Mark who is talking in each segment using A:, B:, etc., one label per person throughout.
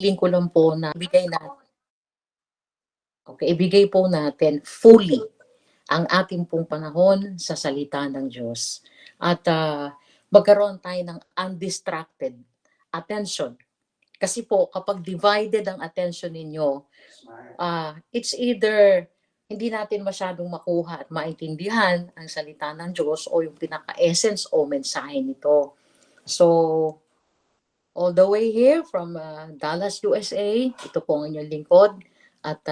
A: Feeling ko lang po na ibigay po natin fully ang ating pong panahon sa salita ng Diyos. At magkaroon tayo ng undistracted attention. Kasi po, kapag divided ang attention ninyo, it's either hindi natin masyadong makuha at maintindihan ang salita ng Diyos o yung pinaka-essence o mensahe nito. So, all the way here from Dallas, USA, ito po ang inyong lingkod at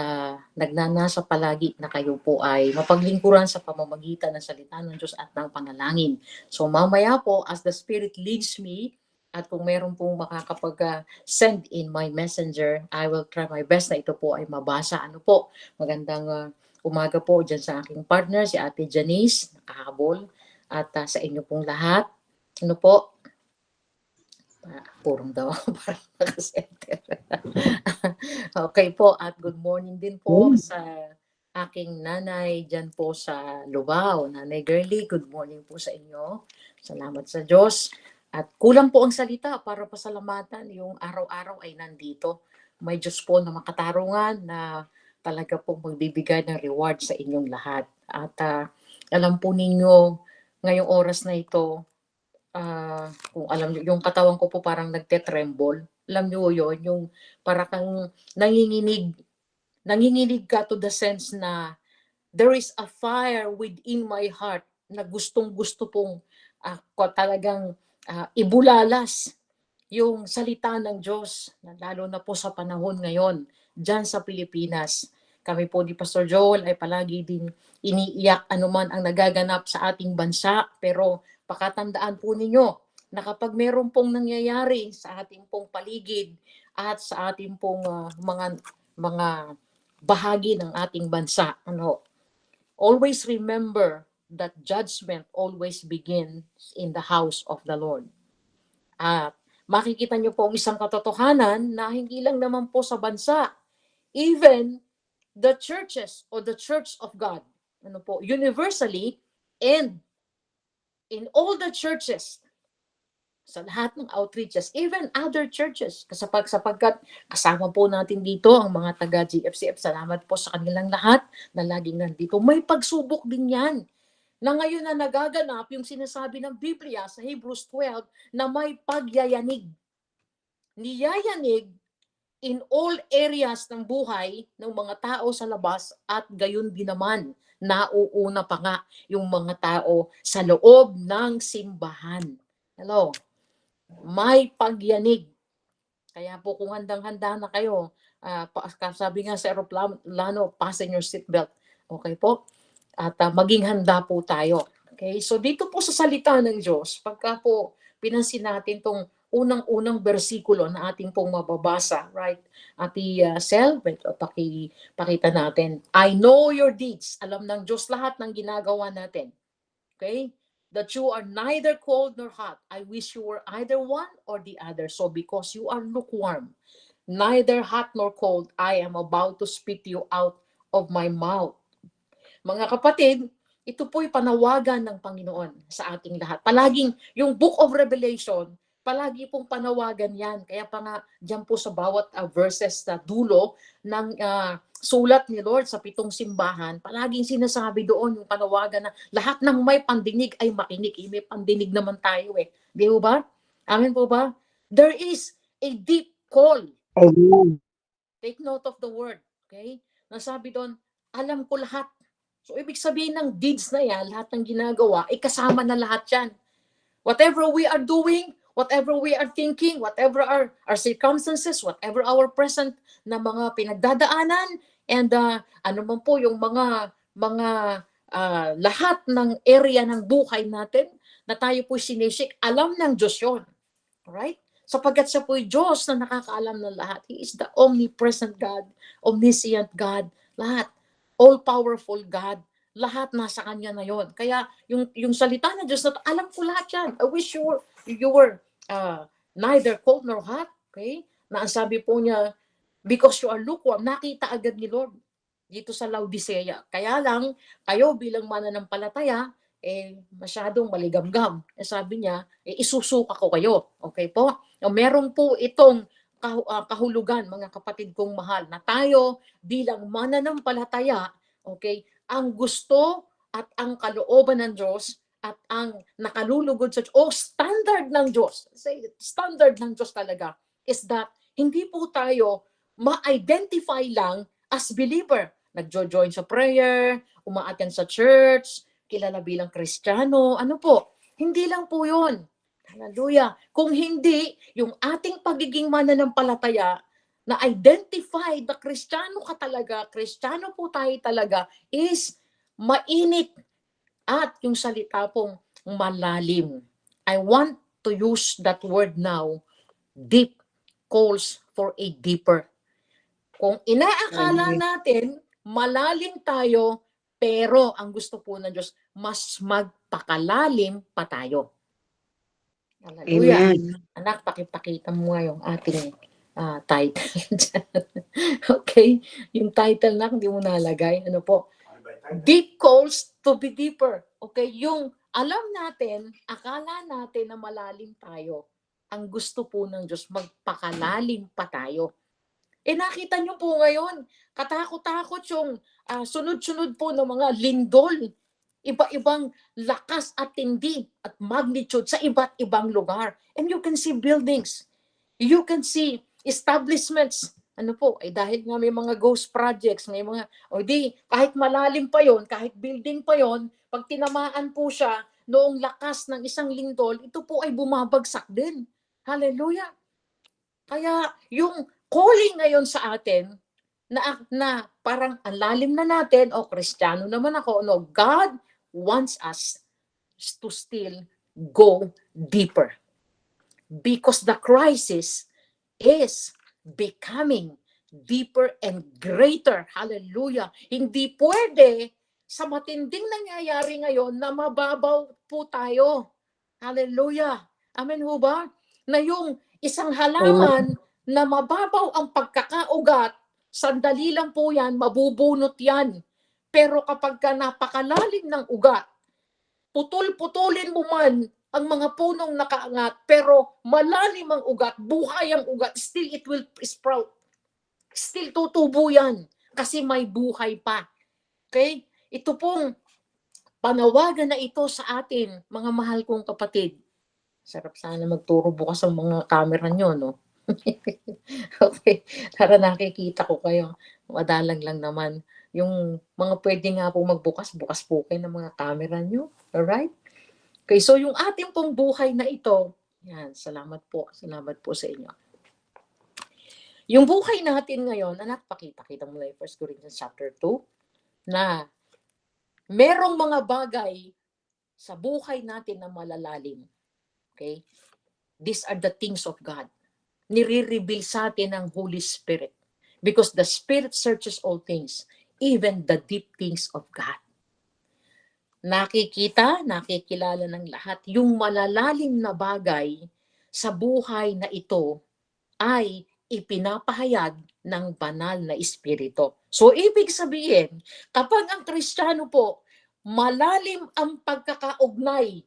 A: nagnanasa palagi na kayo po ay mapaglingkuran sa pamamagitan ng salita ng Diyos at ng panalangin. So mamaya po, as the Spirit leads me, at kung meron pong makakapag-send in my messenger, I will try my best na ito po ay mabasa. Ano po, magandang umaga po dyan sa aking partner, si Ate Janice, nakahabol, at sa inyo pong lahat. Ano po, purong daw ako parang nakasenter. Okay po, at good morning din po sa aking nanay dyan po sa Lubao. Nanay Girlie, good morning po sa inyo. Salamat sa Diyos. At kulang po ang salita para pasalamatan. Yung araw-araw ay nandito. May Diyos po na makatarungan na talaga pong magbibigay ng reward sa inyong lahat. At alam po ninyo, ngayong oras na ito, kung alam niyo, yung katawan ko po parang nagte-tremble. Alam niyo yun, yung para kang nanginginig ka to the sense na there is a fire within my heart na gustong-gusto pong talagang ibulalas yung salita ng Diyos, lalo na po sa panahon ngayon, dyan sa Pilipinas. Kami po ni Pastor Joel ay palagi din iniiyak anuman ang nagaganap sa ating bansa, pero pakatandaan po ninyo na kapag meron pong nangyayari sa ating pong paligid at sa ating pong mga bahagi ng ating bansa, always remember that judgment always begins in the house of the Lord. At makikita niyo po ang isang katotohanan na hindi lang naman po sa bansa, even the churches or the church of God, universally, and in all the churches, sa lahat ng outreaches, even other churches, sapagkat kasama po natin dito ang mga taga-GFCF. Salamat po sa kanilang lahat na laging nandito. May pagsubok din yan na ngayon na nagaganap yung sinasabi ng Biblia sa Hebrews 12 na may pagyayanig. Niyayanig in all areas ng buhay ng mga tao sa labas at gayon din naman nauuna pa nga yung mga tao sa loob ng simbahan. Hello? May pagyanig. Kaya po kung handang-handa na kayo, sabi nga sa aeroplano, fasten your seatbelt. Okay po? At maging handa po tayo. Okay? So dito po sa salita ng Diyos, pagka po pinansin natin tong unang-unang bersikulo na ating pong mababasa, right? Ati Sel, pakita natin. I know your deeds. Alam ng Diyos lahat ng ginagawa natin. Okay? That you are neither cold nor hot. I wish you were either one or the other. So because you are lukewarm, neither hot nor cold, I am about to spit you out of my mouth. Mga kapatid, ito po'y panawagan ng Panginoon sa ating lahat. Palaging, yung Book of Revelation, palagi pong panawagan yan. Kaya pa nga, dyan po sa bawat verses na dulo ng sulat ni Lord sa 7 simbahan, palaging sinasabi doon yung panawagan na lahat ng may pandinig ay makinig. May pandinig naman tayo eh. Di ba? Amen po ba? There is a deep call.
B: Amen.
A: Take note of the word. Okay? Nasabi doon, alam ko lahat. So, ibig sabihin ng deeds na yan, lahat ng ginagawa, kasama na lahat yan. Whatever we are doing, whatever we are thinking, whatever our circumstances, whatever our present na mga pinagdadaanan, and ano man po yung mga lahat ng area ng buhay natin na tayo po sinishik, alam ng Diyos yun. Alright? Sapagkat siya po yung Diyos na nakakaalam ng lahat. He is the omnipresent God, omniscient God, lahat. All-powerful God, lahat nasa Kanya na yon. Kaya yung salita ng Diyos, alam ko lahat yan. I wish you were neither cold nor hot. Okay? Na ang sabi po niya, because you are lukewarm, nakita agad ni Lord dito sa Laodicea. Kaya lang, kayo bilang mananampalataya, masyadong maligamgam. Sabi niya, isusuka ko kayo. Okay po? Meron po itong kahulugan, mga kapatid kong mahal, na tayo bilang mananampalataya, okay, ang gusto at ang kalooban ng Diyos at ang nakalulugod sa Diyos, o standard ng Diyos, standard ng Diyos talaga, is that hindi po tayo ma-identify lang as believer. Nagjo-join sa prayer, umaattend sa church, kilala bilang Kristiyano, ano po, hindi lang po yun. Hallelujah. Kung hindi, yung ating pagiging mananampalataya, na identify na Kristiyano ka talaga, Kristiyano po tayo talaga, is mainit at yung salita pong malalim. I want to use that word now, deep calls for a deeper. Kung inaakala natin, malalim tayo, pero ang gusto po ng Diyos, mas magpakalalim pa tayo. Hallelujah.
B: Amen.
A: Anak, pakipakita mo nga yung ating title. Okay? Yung title na, hindi mo nalagay. Ano po? Deep calls to be deeper. Okay? Yung alam natin, akala natin na malalim tayo. Ang gusto po ng Diyos, magpakalalim pa tayo. Nakita nyo po ngayon, katakot-takot yung sunod-sunod po ng mga lindol. Iba-ibang lakas at tindi at magnitude sa iba't ibang lugar. And you can see buildings. You can see establishments. Ano po, dahil nga may mga ghost projects, may mga, kahit malalim pa yon, kahit building pa yon, pag tinamaan po siya noong lakas ng isang lindol, ito po ay bumabagsak din. Hallelujah. Kaya yung calling ngayon sa atin, na parang ang lalim na natin, Kristiyano naman ako, no, God wants us to still go deeper. Because the crisis is becoming deeper and greater. Hallelujah. Hindi pwede sa matinding nangyayari ngayon na mababaw po tayo. Hallelujah. Amen ho ba? Na yung isang halaman na mababaw ang pagkakaugat, sandali lang po yan, mabubunot yan. Pero kapag ka napakalalim ng ugat, putol-putulin mo man ang mga punong nakaangat, pero malalim ang ugat, buhay ang ugat, still it will sprout. Still tutubo yan kasi may buhay pa. Okay? Ito pong panawagan na ito sa atin, mga mahal kong kapatid. Sarap sana magturo bukas ang mga camera nyo, no? Okay, para nakikita ko kayo. Madalang lang naman. Yung mga pwede nga po magbukas, bukas po kayo ng mga camera nyo. Alright? Okay, so yung ating pong buhay na ito, yan, salamat po sa inyo. Yung buhay natin ngayon, anak, pakita mo na yung 1 Corinthians chapter 2, na merong mga bagay sa buhay natin na malalalim. Okay? These are the things of God. Nire-reveal sa atin ng Holy Spirit. Because the Spirit searches all things, even the deep things of God. Nakikilala ng lahat, yung malalalim na bagay sa buhay na ito ay ipinapahayag ng banal na espiritu. So, ibig sabihin, kapag ang Kristiyano po, malalim ang pagkakaugnay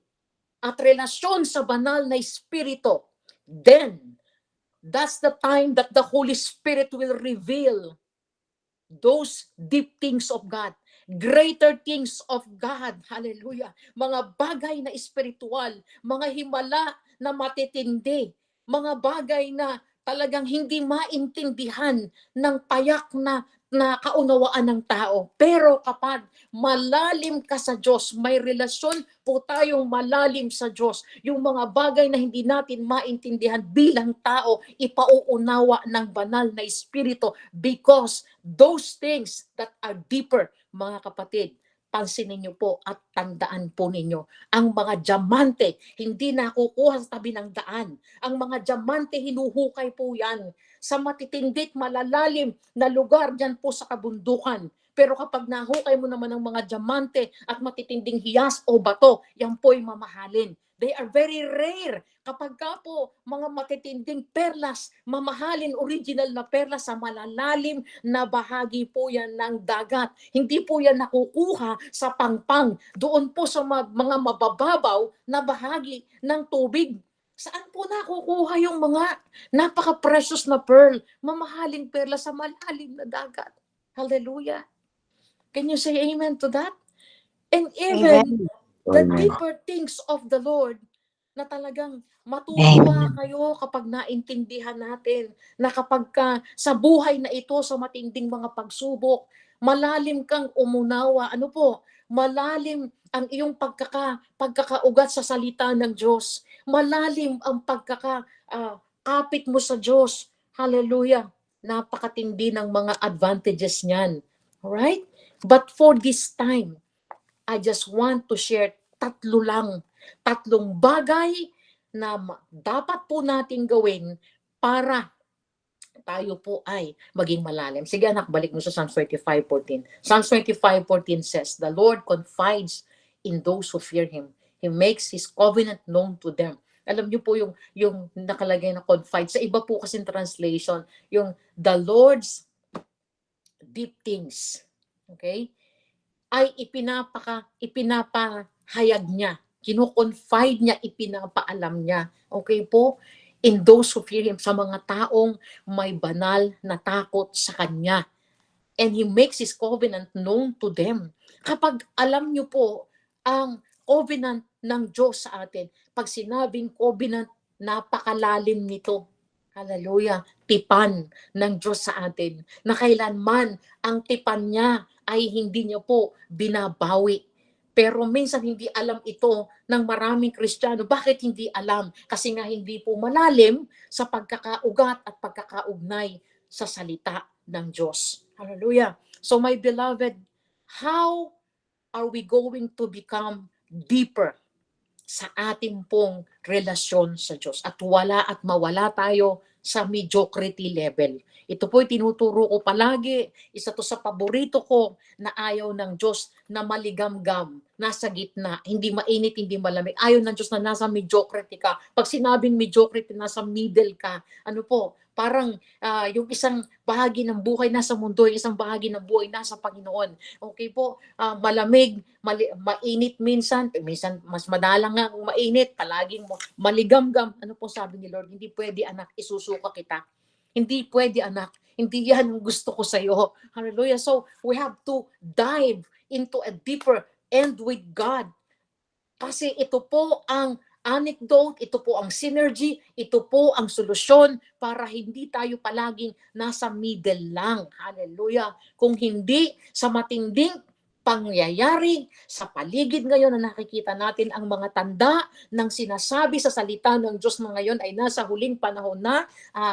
A: at relasyon sa banal na espiritu, then, that's the time that the Holy Spirit will reveal those deep things of God, greater things of God. Hallelujah. Mga bagay na espiritual, mga himala na matitindi, mga bagay na talagang hindi maintindihan ng payak na kaunawaan ng tao. Pero kapag malalim ka sa Diyos, may relasyon po tayong malalim sa Diyos, yung mga bagay na hindi natin maintindihan bilang tao, ipauunawa ng banal na espiritu, because those things that are deeper, mga kapatid, pansinin niyo po at tandaan po ninyo, ang mga diamante hindi nakukuha sa tabi ng daan. Ang mga diamante, hinuhukay po yan sa matitindit, malalalim na lugar dyan po sa kabundukan. Pero kapag nahukay mo naman ang mga diamante at matitinding hiyas o bato, yan po'y mamahalin. They are very rare. Kapag ka po mga matitinding perlas, mamahalin, original na perlas sa malalalim na bahagi po yan ng dagat. Hindi po yan nakukuha sa pangpang. Doon po sa mga mabababaw na bahagi ng tubig. Saan po nakukuha yung mga napaka-precious na pearl, mamahaling perla sa malalim na dagat? Hallelujah. Can you say amen to that? And even
B: Amen.
A: the
B: Amen.
A: deeper things of the Lord, na talagang matutuwa
B: Amen.
A: kayo kapag naintindihan natin na kapag ka sa buhay na ito, sa matinding mga pagsubok, malalim kang umunawa. Ano po? Malalim ang iyong pagkakaugat sa salita ng Diyos. Malalim ang kapit mo sa Diyos. Hallelujah. Napakatindi ng mga advantages niyan. Alright? But for this time, I just want to share tatlong bagay na dapat po nating gawin para tayo po ay maging malalim. Sige anak, balik mo sa Psalms 25:14. Psalms 25:14 says, "The Lord confides in those who fear Him. He makes His covenant known to them." Alam niyo po yung nakalagay na confide. Sa iba po kasing translation, yung the Lord's deep things. Okay? Ay ipinapahayag niya, kino-confide niya, ipinapaalam niya. Okay po? In those who fear Him, sa mga taong may banal na takot sa Kanya. And He makes His covenant known to them. Kapag alam niyo po ang covenant ng Diyos sa atin, pag sinabing covenant, napakalalim nito. Hallelujah. Tipan ng Diyos sa atin na kailanman ang tipan niya ay hindi niya po binabawi. Pero minsan hindi alam ito ng maraming Kristiyano. Bakit hindi alam? Kasi nga hindi po malalim sa pagkakaugat at pagkakaugnay sa salita ng Diyos. Hallelujah. So my beloved, how are we going to become deeper sa ating pong relasyon sa Diyos at wala at mawala tayo sa mediocrity level? Ito po tinuturo ko palagi. Isa to sa paborito ko na ayaw ng Diyos na maligamgam, nasa gitna, hindi mainit, hindi malamig. Ayaw ng Diyos na nasa mediocrity ka. Pag sinabing mediocrity, nasa middle ka. Ano po, parang yung isang bahagi ng buhay nasa mundo, yung isang bahagi ng buhay nasa Panginoon. Okay po, malamig, mainit minsan mas madalang nga kung mainit, palaging maligamgam. Ano po sabi ni Lord? Hindi pwede anak, isusuka kita. Hindi pwede anak, hindi yan ang gusto ko sa iyo. Hallelujah. So we have to dive into a deeper end with God. Kasi ito po ang anecdote, ito po ang synergy, ito po ang solusyon para hindi tayo palaging nasa middle lang. Hallelujah. Kung hindi sa matinding pangyayari sa paligid ngayon na nakikita natin ang mga tanda ng sinasabi sa salita ng Diyos na ngayon ay nasa huling panahon na,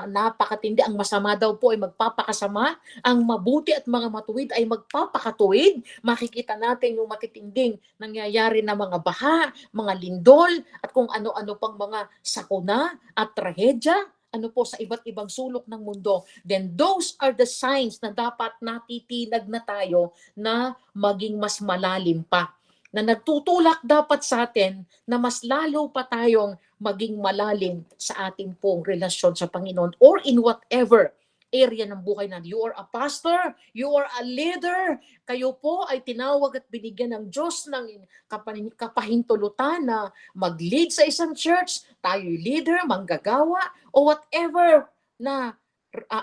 A: napakatindi. Ang masama daw po ay magpapakasama, ang mabuti at mga matuwid ay magpapakatuwid. Makikita natin yung matitinding nangyayari na mga baha, mga lindol, at kung ano-ano pang mga sakuna at trahedya, ano po, sa iba't ibang sulok ng mundo. Then those are the signs na dapat natitinag na tayo na maging mas malalim pa. Na nagtutulak dapat sa atin na mas lalo pa tayong maging malalim sa ating pong relasyon sa Panginoon or in whatever area ng buhay na. You are a pastor, you are a leader, kayo po ay tinawag at binigyan ng Diyos ng kapahintulutan na mag-lead sa isang church, tayo'y leader, manggagawa, o whatever na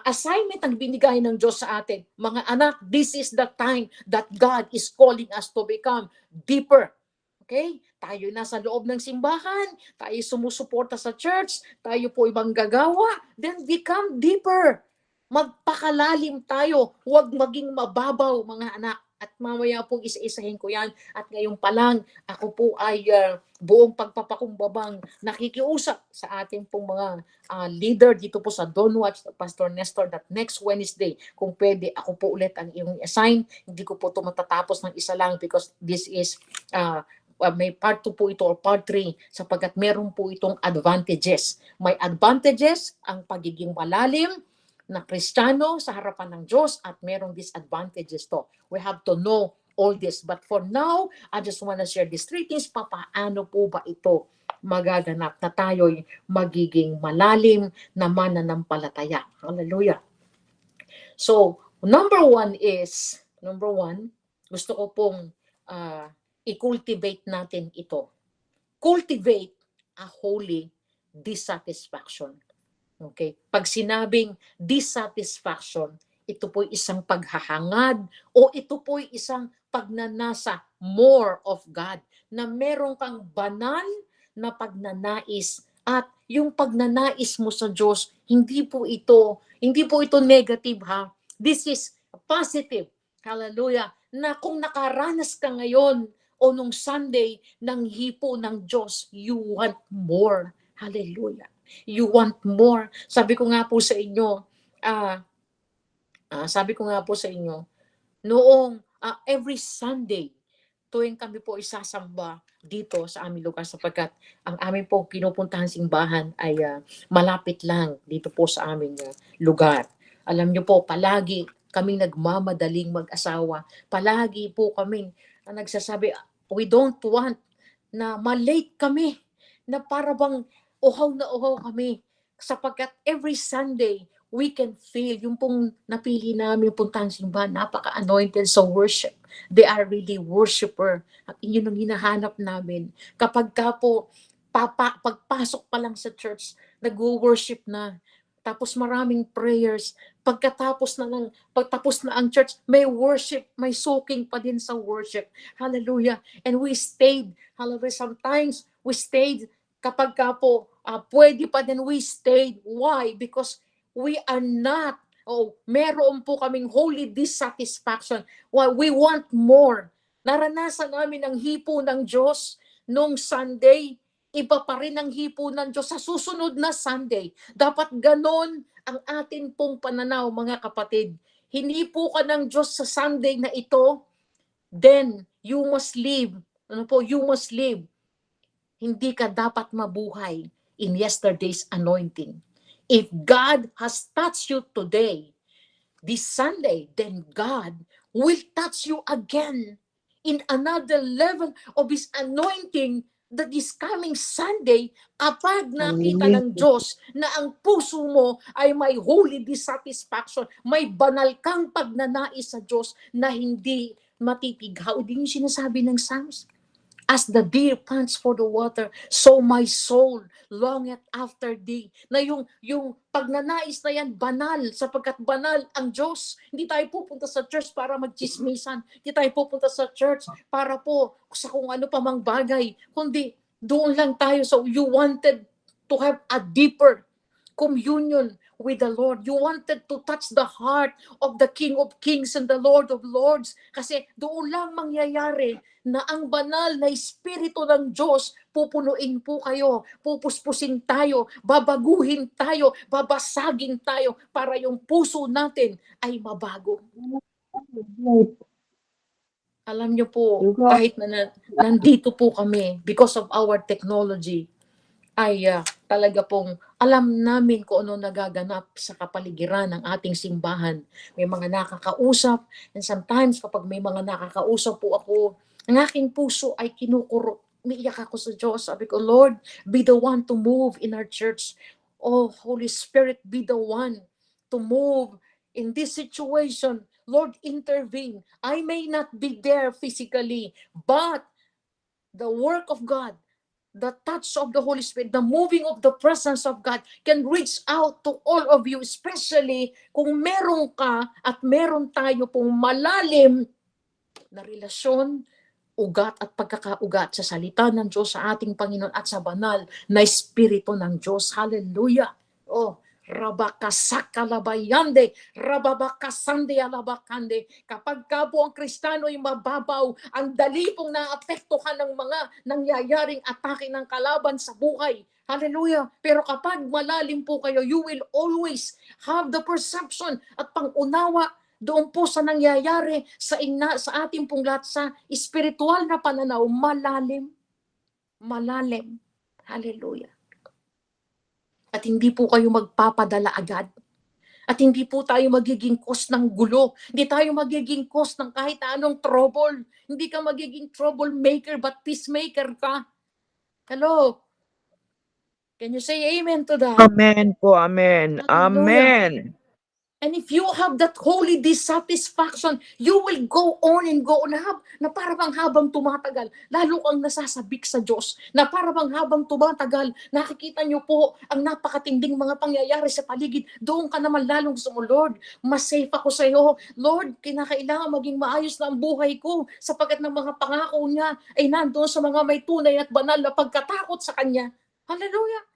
A: assignment ang binigay ng Diyos sa atin. Mga anak, this is the time that God is calling us to become deeper. Okay? Tayo nasa loob ng simbahan, tayo sumusuporta sa church, tayo po ibang gagawa, then become deeper. Magpakalalim tayo, huwag maging mababaw mga anak. At mamaya po isa-isahin ko yan. At ngayon pa lang, ako po ay buong pagpapakumbabang nakikiusap sa ating pong mga leader dito po sa Don't Watch Pastor Nestor that next Wednesday, kung pwede ako po ulit ang iyong assign. Hindi ko po ito matatapos ng isa lang because this is may part 2 po ito or part 3 sapagkat meron po itong advantages. May advantages ang pagiging malalim na Kristiyano sa harapan ng Diyos at merong disadvantages to. We have to know all this. But for now, I just want to share these 3 things. Paano po ba ito magaganap na tayo'y magiging malalim na mananampalataya? Hallelujah. So, number one, gusto ko pong i-cultivate natin ito. Cultivate a holy dissatisfaction. Okay? Pag sinabing dissatisfaction, ito po isang paghahangad o ito po isang pagnanasa more of God, na meron kang banal na pagnanais, at yung pagnanais mo sa Diyos, hindi po ito negative, ha. This is positive. Hallelujah. Na kung nakaranas ka ngayon o nung Sunday ng hipo ng Diyos, you want more. Hallelujah. You want more. Sabi ko nga po sa inyo, noong every Sunday, tuwing kami po isasamba dito sa aming lugar, sapagkat ang aming po pinupuntahan simbahan ay malapit lang dito po sa aming lugar. Alam niyo po, palagi kaming nagmamadaling mag-asawa. Palagi po kaming nagsasabi, we don't want na malate kami, na para bang uhaw na uhaw kami. Sapagkat every Sunday, we can feel, yung pong napili namin puntahan simbahan, napaka-anointed sa worship. They are really worshiper. At yun ang hinahanap namin. Kapag ka po, pagpasok pa lang sa church, nag-worship na. Tapos maraming prayers. Pagtapos na ang church, may worship, may soaking pa din sa worship. Hallelujah. And we stayed. Hallelujah. Sometimes we stayed. Kapag ka po, pwede pa din, we stayed. Why? Because we are not, meron po kaming holy dissatisfaction. Why? We want more. Naranasan namin ang hipo ng Diyos nung Sunday. Iba pa rin ang hipo ng Diyos sa susunod na Sunday. Dapat ganon ang atin pong pananaw, mga kapatid. Hinipo ka ng Diyos sa Sunday na ito, then you must live. You must live. Hindi ka dapat mabuhay in yesterday's anointing. If God has touched you today, this Sunday, then God will touch you again in another level of His anointing that is coming Sunday, kapag nakita ng Diyos na ang puso mo ay may holy dissatisfaction, may banal kang pagnanais sa Diyos na hindi matitighaw. Din yung sinasabi ng Psalms. As the deer pants for the water, so my soul longeth after thee. Na yung pagnanais na yan, banal, sapagkat banal ang Diyos. Hindi tayo pupunta sa church para magchismisan. Hindi tayo pupunta sa church para po sa kung ano pa mang bagay. Kundi doon lang tayo. So you wanted to have a deeper communion with the Lord. You wanted to touch the heart of the King of Kings and the Lord of Lords. Kasi doon lang mangyayari na ang banal na Espiritu ng Diyos, pupunuin po kayo, pupuspusin tayo, babaguhin tayo, babasagin tayo para yung puso natin ay mabago. Alam niyo po, kahit na nandito po kami, because of our technology, ay talaga pong alam namin kung ano nagaganap sa kapaligiran ng ating simbahan. May mga nakakausap, and sometimes kapag may mga nakakausap po ako, ang aking puso ay kinukuro. Umiiyak ako sa Diyos. Sabi ko, Lord, be the one to move in our church. Oh, Holy Spirit, be the one to move in this situation. Lord, intervene. I may not be there physically, but the work of God, the touch of the Holy Spirit, the moving of the presence of God can reach out to all of you, especially kung meron ka at meron tayo pong malalim na relasyon, ugat at pagkakaugat sa salita ng Diyos, sa ating Panginoon at sa banal na Espiritu ng Diyos. Hallelujah! Oh, rabakasakalabayande, rababakasande alabakande. Kapag ka po ang Kristiyano ay mababaw, ang dali pong naapektuhan ng mga nangyayaring atake ng kalaban sa buhay. Hallelujah! Pero kapag malalim po kayo, you will always have the perception at pangunawa doon po sa nangyayari sa ating pong lahat sa espiritual na pananaw, malalim. Malalim. Hallelujah. At hindi po kayo magpapadala agad. At hindi po tayo magiging cause ng gulo. Hindi tayo magiging cause ng kahit anong trouble. Hindi ka magiging troublemaker but peacemaker ka. Hello? Can you say amen to that?
B: Amen po, amen.
A: Hallelujah.
B: Amen.
A: And if you have that holy dissatisfaction, you will go on and go on na para bang habang tumatagal, lalo kang nasasabik sa Diyos, na para bang habang tumatagal, nakikita niyo po ang napakatinding mga pangyayari sa paligid, doon ka naman lalong gusto mo, Lord, mas safe ako sa iyo. Lord, kinakailangan maging maayos na ang buhay ko sapagkat ng mga pangako niya ay nandoon sa mga may tunay at banal na pagkatakot sa Kanya. Hallelujah!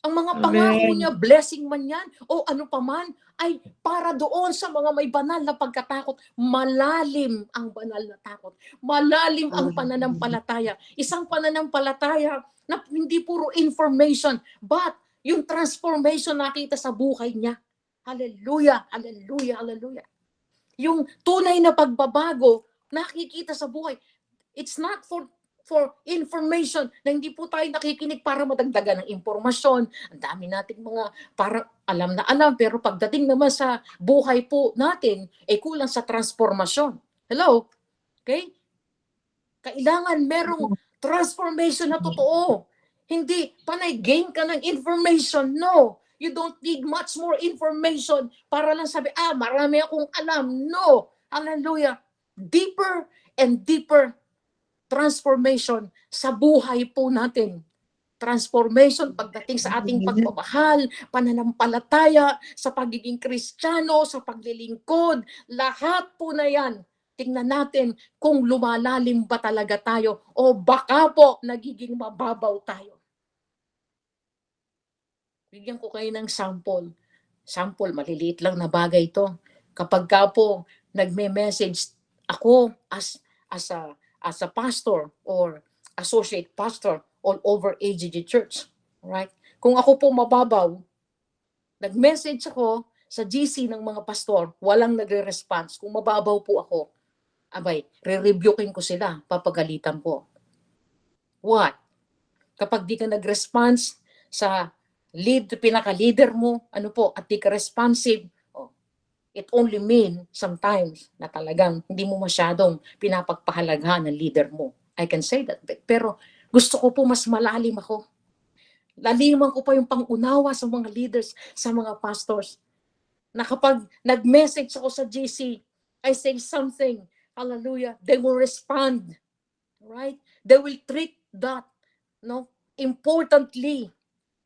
A: Ang mga pangako niya, blessing man yan, o ano pa man, ay para doon sa mga may banal na pagkatakot. Malalim ang banal na takot. Malalim ang pananampalataya. Isang pananampalataya na hindi puro information, but yung transformation nakita sa buhay niya. Hallelujah, hallelujah, hallelujah. Yung tunay na pagbabago, nakikita sa buhay. It's not for information na hindi po tayo nakikinig para madagdagan ng impormasyon. Ang dami nating mga parang alam na alam, pero pagdating naman sa buhay po natin, kulang sa transformasyon. Hello? Okay? Kailangan merong transformation na totoo. Hindi panay gain ka ng information. No. You don't need much more information para lang sabi, marami akong alam. No. Hallelujah. Deeper and deeper transformation sa buhay po natin. Transformation pagdating sa ating pagmamahal, pananampalataya, sa pagiging Kristiyano, sa paglilingkod. Lahat po na yan. Tingnan natin kung lumalalim ba talaga tayo o baka po nagiging mababaw tayo. Bigyan ko kayo ng sample. Sample, maliliit lang na bagay ito. Kapag ka po nagme-message ako as a pastor or associate pastor all over AGG Church. Right? Kung ako po mababaw, nag-message ako sa GC ng mga pastor, walang nagre-response. Kung mababaw po ako, re-rebuking ko sila, papagalitan ko. What? Kapag di ka nag-response sa pinaka-leader mo, at di ka responsive, it only mean sometimes na talagang hindi mo masyadong pinapagpahalagahan ng leader mo. I can say that. Pero gusto ko po mas malalim ako. Laliman ko pa yung pangunawa sa mga leaders, sa mga pastors. Na kapag nag-message ako sa GC, I say something, hallelujah, they will respond. Right? They will treat that importantly.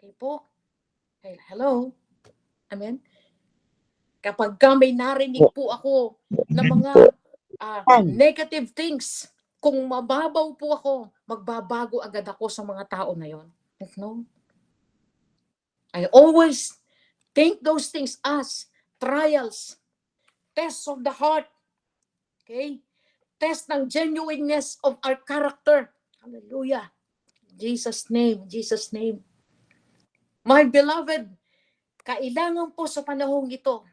A: Okay po? Hey, hello? Amen? Kapag may narinig po ako na mga negative things, kung mababaw po ako, magbabago agad ako sa mga tao na yon. No? I always think those things as trials, tests of the heart, okay? Test ng genuineness of our character. Hallelujah. Jesus' name, Jesus' name. My beloved, kailangan po sa panahong ito,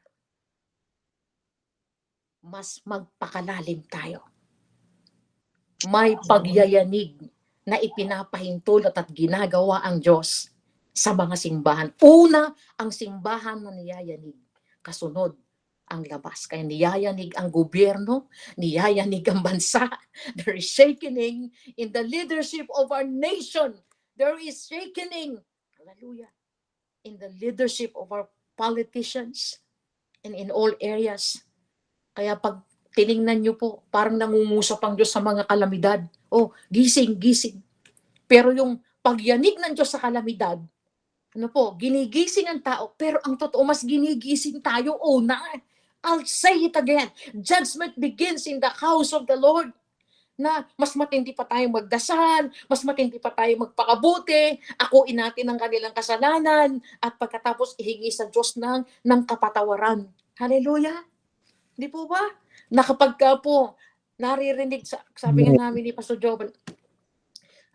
A: mas magpakalalim tayo. May pagyayanig na ipinapahintulot at ginagawa ang Diyos sa mga simbahan. Una, ang simbahan na niyayanig. Kasunod, ang labas. Kaya niyayanig ang gobyerno, niyayanig ang bansa. There is shaking in the leadership of our nation. There is shaking, hallelujah, in the leadership of our politicians and in all areas. Kaya pag tiningnan nyo po, parang nangungusap ang Diyos sa mga kalamidad. Gising, gising. Pero yung pagyanig ng Diyos sa kalamidad, ginigising ang tao, pero ang totoo, mas ginigising tayo. I'll say it again. Judgment begins in the house of the Lord. Na mas matindi pa tayong magdasal, mas matindi pa tayong magpakabuti, akuin natin ang kanilang kasalanan, at pagkatapos ihingi sa Diyos ng kapatawaran. Hallelujah! Di po ba? Na kapag ka po naririnig, sabi nga namin ni Pastor Jovan,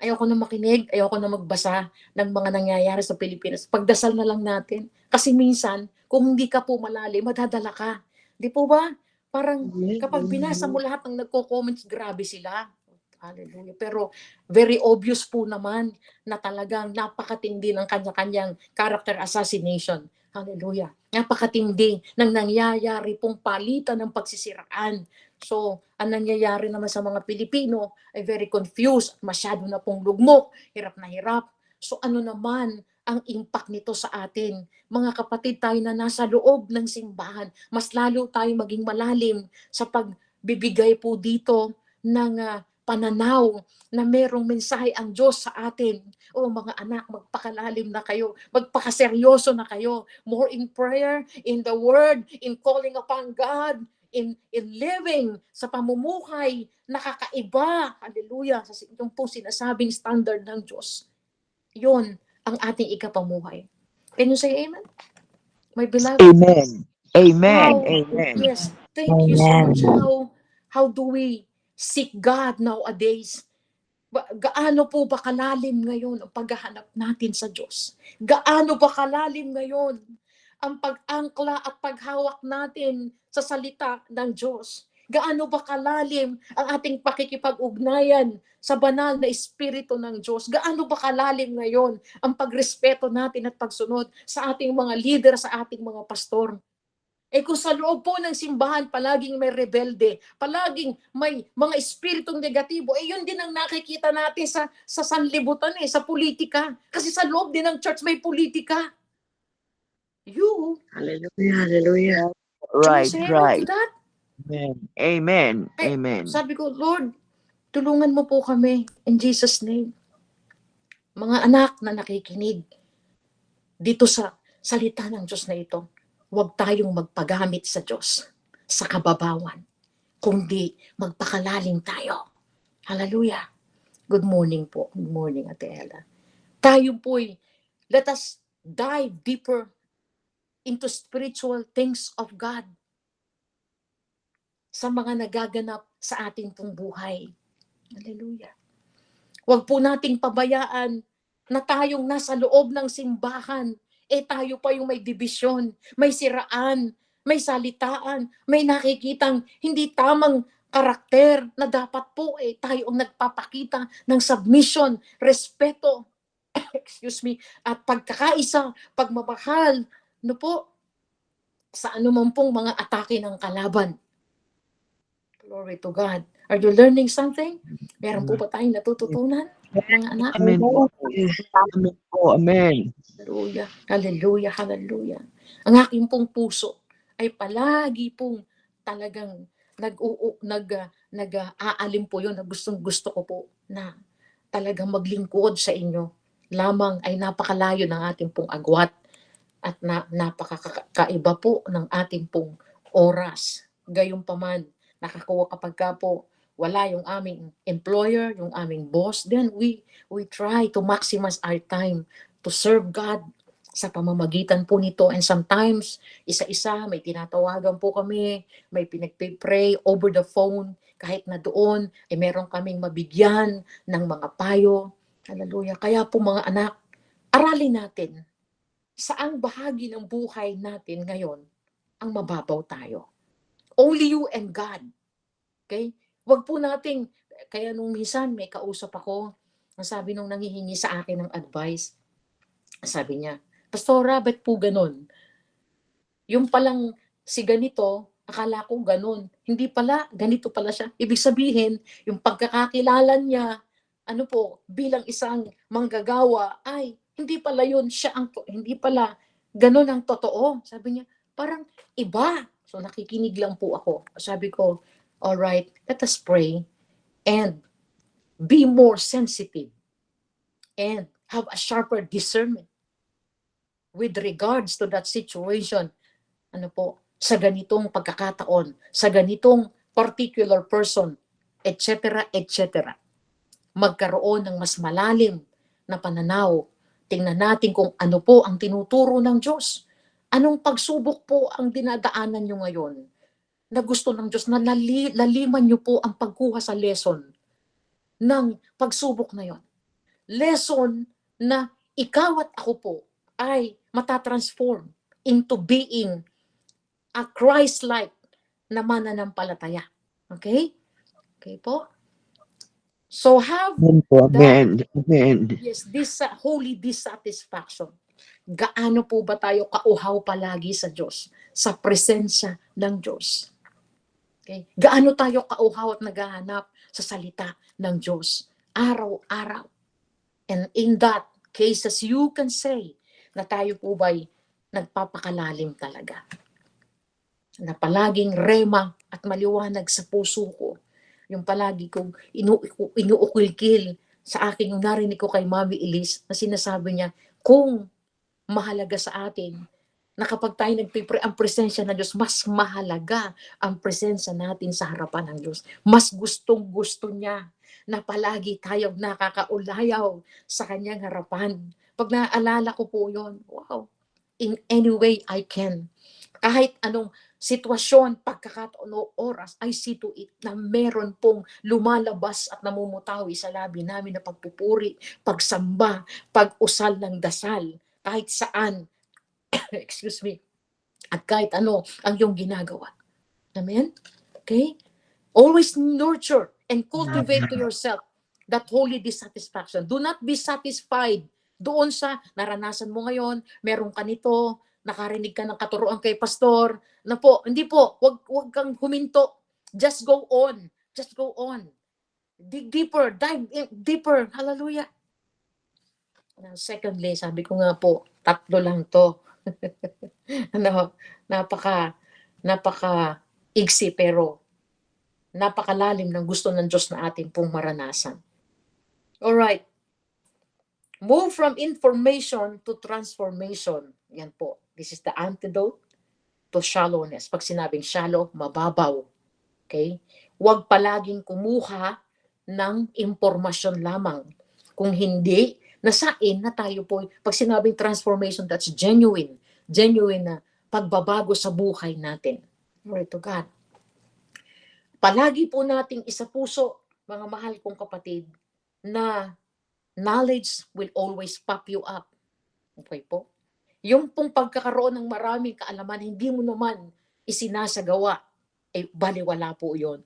A: ayoko na makinig, ayoko na magbasa ng mga nangyayari sa Pilipinas. Pagdasal na lang natin. Kasi minsan, kung hindi ka po malalim, madadala ka. Di po ba? Parang kapag binasa mo lahat ng nagko-comments, grabe sila. Hallelujah. Pero very obvious po naman na talagang napakatindi ng kanya-kanyang character assassination. Hallelujah. Napakatindi ng nangyayari pong palitan ng pagsisiraan. So, ang nangyayari naman sa mga Pilipino ay very confused, masyado na pong lugmok, hirap na hirap. So, ano naman ang impact nito sa atin. Mga kapatid, tayo na nasa loob ng simbahan, mas lalo tayo maging malalim sa pagbibigay po dito ng pananaw na merong mensahe ang Diyos sa atin. O mga anak, magpakalalim na kayo, magpakaseryoso na kayo. More in prayer, in the Word, in calling upon God, in living sa pamumuhay nakakaiba. Hallelujah. Yung po sinasabing standard ng Diyos. Yun ang ating ikapamuhay. Can you say amen? My beloved.
B: Amen. Amen.
A: How,
B: Amen.
A: yes, thank you so much. How do we seek God nowadays? Gaano po ba kalalim ngayon ang paghahanap natin sa Diyos? Gaano ba kalalim ngayon ang pag-angkla at paghawak natin sa salita ng Diyos? Gaano ba kalalim ang ating pakikipag-ugnayan sa banal na Espiritu ng Diyos? Gaano ba kalalim ngayon ang pagrespeto natin at pagsunod sa ating mga leader, sa ating mga pastor? Kung sa loob po ng simbahan, palaging may rebelde, palaging may mga espiritong negatibo, yun din ang nakikita natin sa sanlibutan, sa politika. Kasi sa loob din ng church may politika.
C: Hallelujah, hallelujah.
B: Right,
A: Can you say
B: right.
A: to that?
B: Amen. Amen. Amen.
A: Sabi ko, Lord, tulungan mo po kami in Jesus' name. Mga anak na nakikinig dito sa salita ng Diyos na ito, huwag tayong magpagamit sa Diyos sa kababawan, kundi magpakalalim tayo. Hallelujah. Good morning po. Good morning, Ate Ella. Tayo po'y, let us dive deeper into spiritual things of God sa mga nagaganap sa ating pong buhay. Hallelujah. Huwag po nating pabayaan na tayong nasa loob ng simbahan, tayo pa yung may dibisyon, may siraan, may salitaan, may nakikitang hindi tamang karakter na dapat po tayo ang nagpapakita ng submission, respeto, at pagkakaisa, pagmamahal, sa anumang pong mga atake ng kalaban. Glory to God. Are you learning something? Meron po ba tayong natututunan, mga anak?
B: Amen po. Amen po. Amen.
A: Hallelujah. Hallelujah. Hallelujah. Ang aking pong puso ay palagi pong talagang nag-aalim po yun na gusto ko po na talagang maglingkod sa inyo. Lamang ay napakalayo ng ating pong agwat at napakakaiba po ng ating pong oras. Gayunpaman, nakakuha kapag ka po wala yung aming employer, yung aming boss, then we try to maximize our time to serve God sa pamamagitan po nito. And sometimes, isa-isa, may tinatawagan po kami, may pinagpipray over the phone, kahit na doon, meron kaming mabigyan ng mga payo. Hallelujah. Kaya po mga anak, aralin natin saang bahagi ng buhay natin ngayon ang mababaw tayo. Only you and God. Okay? Wag po nating, kaya nung minsan may kausap ako, ang sabi nung nanghihingi sa akin ng advice, sabi niya, Pastora, ba't po ganun? Yung palang si ganito, akala ko ganun. Hindi pala, ganito pala siya. Ibig sabihin, yung pagkakakilala niya, bilang isang manggagawa, ay, hindi pala yun siya hindi pala ganun ang totoo. Sabi niya, parang iba. So nakikinig lang po ako. Sabi ko, all right, let us pray and be more sensitive and have a sharper discernment with regards to that situation. Sa ganitong pagkakataon, sa ganitong particular person, etc., etc. Magkaroon ng mas malalim na pananaw. Tingnan natin kung ano po ang tinuturo ng Diyos. Anong pagsubok po ang dinadaanan nyo ngayon? Na gusto ng Diyos na laliman nyo po ang pagkuha sa lesson ng pagsubok na yon. Lesson na ikaw at ako po ay matatransform into being a Christ-like na mananampalataya. Okay? Okay po? So have
B: Amen. Amen.
A: yes, this holy dissatisfaction. Gaano po ba tayo kauhaw palagi sa Diyos? Sa presensya ng Diyos. Okay? Gaano tayo kauhaw at naghahanap sa salita ng Diyos? Araw-araw. And in that, cases you can say na tayo po ba'y nagpapakalalim talaga. Na palaging rema at maliwanag sa puso ko. Yung palagi kong inuukilkil sa akin, yung narinig ko kay Mami Elise na sinasabi niya, kung mahalaga sa atin na kapag tayo nagpipray ang presensya ng Diyos, mas mahalaga ang presensya natin sa harapan ng Diyos. Mas gustong-gusto niya na palagi tayong nakakaulayaw sa kanyang harapan. Pag naaalala ko po yon, wow, in any way I can. Kahit anong sitwasyon, pagkakataon o oras, I see to it na meron pong lumalabas at namumutawi sa labi namin na pagpupuri, pagsamba, pag-usal ng dasal, kahit saan, excuse me, at kahit ano ang iyong ginagawa. Amen? Okay? Always nurture and cultivate to yourself that holy dissatisfaction. Do not be satisfied doon sa naranasan mo ngayon, meron ka nito, nakarinig ka ng katuruan kay pastor, na po, hindi po, wag kang huminto. Just go on. Just go on. Dig deeper, dive deeper. Hallelujah. Secondly, sabi ko nga po, 3 lang to. Ano, napaka igsi pero napakalalim ng gusto ng Diyos na atin pong maranasan. Alright. Move from information to transformation. Yan po. This is the antidote to shallowness. Pag sinabing shallow, mababaw. Okay? Huwag palaging kumuha ng impormasyon lamang. Kung hindi, nasain na tayo po. Pag sinabing transformation, that's genuine. Genuine na pagbabago sa buhay natin. Glory to God. Palagi po nating isa puso, mga mahal kong kapatid, na knowledge will always pop you up. Okay po? Yung pong pagkakaroon ng maraming kaalaman, hindi mo naman isinasagawa, baliwala po yon.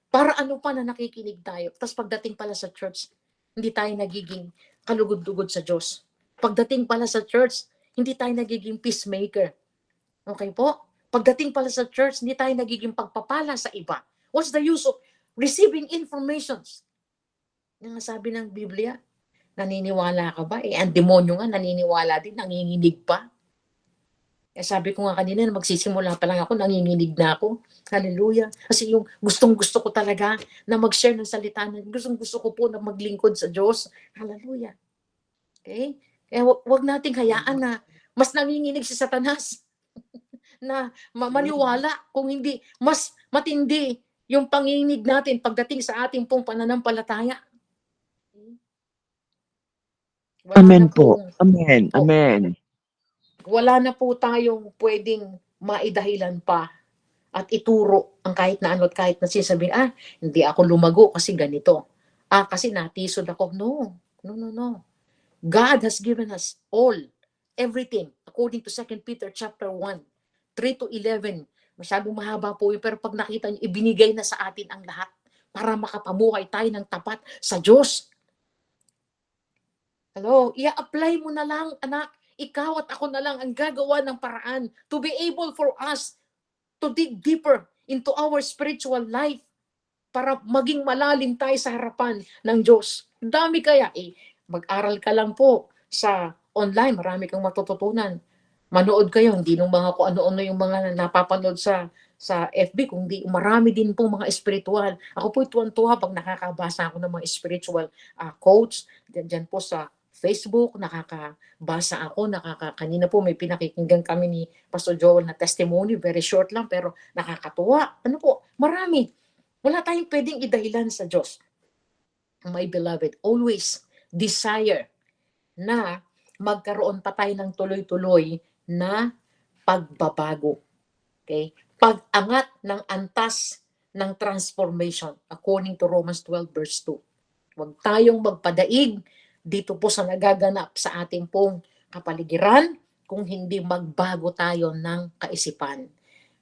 A: Para ano pa na nakikinig tayo, tapos pagdating pala sa church, hindi tayo nagiging kalugod-dugod sa Diyos. Pagdating pala sa church, hindi tayo nagiging peacemaker. Okay po? Pagdating pala sa church, hindi tayo nagiging pagpapala sa iba. What's the use of receiving informations? Yung sabi ng Biblia, naniniwala ka ba? Ang demonyo nga, naniniwala din, nanginginig pa. Sabi ko nga kanina, magsisimula pa lang ako, nanginginig na ako. Hallelujah. Kasi yung gustong-gusto ko talaga na mag-share ng salita, gustong-gusto ko po na maglingkod sa Diyos. Hallelujah. Okay? Kaya wag nating hayaan na mas nanginginig si Satanas na maniwala. Kung hindi, mas matindi yung panginginig natin pagdating sa ating pong pananampalataya.
B: Amen po. Amen.
A: Oh,
B: Amen.
A: wala na po tayong pwedeng maidahilan pa at ituro ang kahit na ano at kahit na sinasabi, hindi ako lumago kasi ganito. Kasi natisod ako. No. God has given us all, everything, according to 2 Peter chapter 1, 3 to 11. Masyadong mahaba po yun, pero pag nakita niyo, ibinigay na sa atin ang lahat para makapamuhay tayo ng tapat sa Diyos. Hello, i-apply mo na lang, anak. Ikaw at ako na lang ang gagawa ng paraan to be able for us to dig deeper into our spiritual life para maging malalim tayo sa harapan ng Diyos. Dami kaya, mag-aral ka lang po sa online, marami kang matututunan. Manood kayo, hindi nung mga kung ano-ano yung mga napapanood sa FB, kundi marami din po mga spiritual. Ako po tuwan-tuwa pag nakakabasa ako ng mga spiritual quotes, dyan po sa Facebook, nakakabasa ako, kanina po may pinakikinggan kami ni Pastor Joel na testimony, very short lang pero nakakatuwa. Ano po, marami. Wala tayong pwedeng idahilan sa Diyos. My beloved, always desire na magkaroon pa tayo ng tuloy-tuloy na pagbabago. Okay? Pag-angat ng antas ng transformation according to Romans 12 verse 2. Huwag tayong magpadaig dito po sa nagaganap sa ating pong kapaligiran kung hindi magbago tayo ng kaisipan.